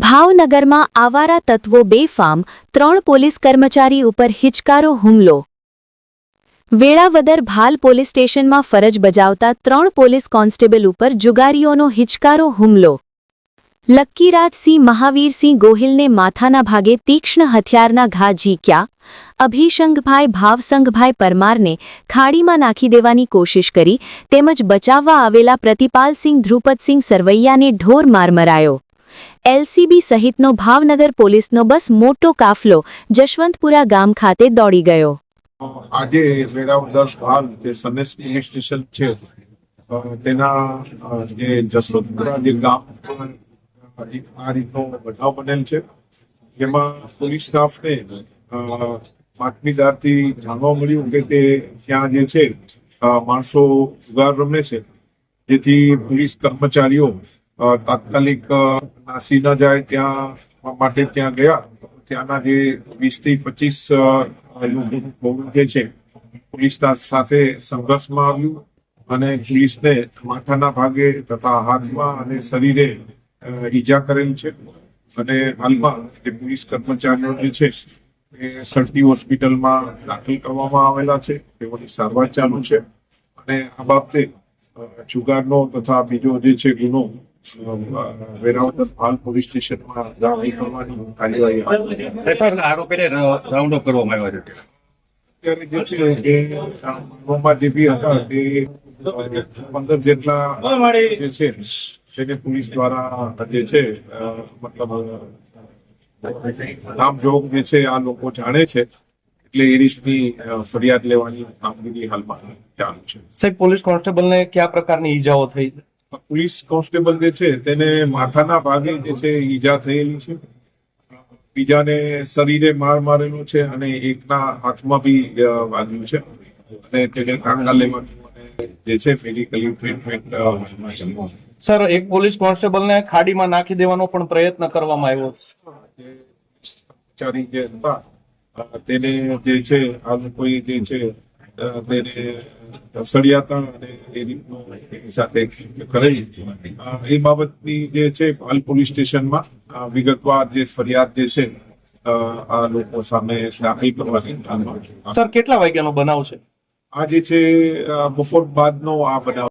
ભાવનગરમાં આવારા તત્વો બેફામ, 3 પોલીસ કર્મચારી ઉપર હિચકારો હુમલો. વેળાવદર ભાલ પોલીસ સ્ટેશનમાં ફરજ બજાવતા 3 પોલીસ કોન્સ્ટેબલ ઉપર જુગારીઓનો હિચકારો હુમલો. લક્કીરાજસિંહ મહાવીરસિંહ ગોહિલને માથાના ભાગે તીક્ષ્ણ હથિયારના ઘા ઝીક્યા. અભિશંકભાઈ ભાવસંગભાઈ પરમારને ખાડીમાં નાખી દેવાની કોશિશ કરી તેમજ બચાવવા આવેલા પ્રતિપાલસિંહ ધ્રુપદસિંહ સરવૈયાને ઢોર માર મરાયો. એલસીબી સહિતનો ભાવનગર પોલીસનો બસ મોટો કાફલો જશવંતપુરા ગામ ખાતે દોડી ગયો. આજે વેળાવદર ભાલ જે સનેસ પોલીસ સ્ટેશન છે તેના જે જશવંતપુરા જે ગામ આ રીતનો બનાવ બનેલ છે, જેમાં પોલીસ સ્ટાફને બાતમીદારથી જાણવા મળ્યું કે તે ત્યાં જે છે માણસો જુગાર રમે છે, જેથી પોલીસ કર્મચારીઓ તાત્કાલિક નાસી ન જાય ત્યાં માટે ત્યાં ગયા. ત્યાંના જે 20 થી 25 જે છે પોલીસ સાથે સંઘર્ષમાં આવ્યું અને પોલીસને માથાના ભાગે તથા હાથમાં અને શરીરે ઈજા કરેલ છે. અને હાલમાં જે પોલીસ કર્મચારીઓ જે છે એ સરટી હોસ્પિટલમાં દાખલ કરવામાં આવેલા છે, તેઓની સારવાર ચાલુ છે. અને આ બાબતે જુગારનો તથા બીજો જે છે ગુનો વેરાવદર ભાલ પોલીસ સ્ટેશનમાં દાખલ કરવાની કાર્યવાહી આરોપીને રાઉન્ડ અપ કરવામાં આવ્યો છે. અત્યારે જે છે એ ગુનામાં જે બી હતા તે 15 જેટલા જે છે તેને પોલીસ દ્વારા જે છે મતલબ નામજોગ જે છે આ લોકો જાણે છે, એટલે એ રીતની ફરિયાદ લેવાની કામગીરી હાલમાં ચાલુ છે. સાહેબ, પોલીસ કોન્સ્ટેબલને કયા પ્રકારની ઈજાઓ થઈ? પોલીસ કોન્સ્ટેબલ જે છે તેને માથાના ભાગે જે છે ઈજા થયેલી છે, બીજાને શરીરે માર મારેલો છે અને એકના હાથમાં બી વાગ્યું છે અને તેને કાંગા લેવાની જે છે મેડિકલી ટ્રીટમેન્ટ. સર, એક પોલીસ કોન્સ્ટેબલને ખાડીમાં નાખી દેવાનો પણ પ્રયત્ન કરવામાં આવ્યો. કર્મચારી જે હતા તેને જે છે આ લોકોએ જે છે તેને સળિયા હતા અને એ રીતનું એની સાથે કરેલી. એ બાબતની જે છે હાલ પોલીસ સ્ટેશનમાં વિગતવાર જે ફરિયાદ જે છે આ લોકો સામે દાખલ કરવાની. સર, કેટલા વાગ્યાનો બનાવ છે? આ જે છે બપોર બાદનો આ બનાવ.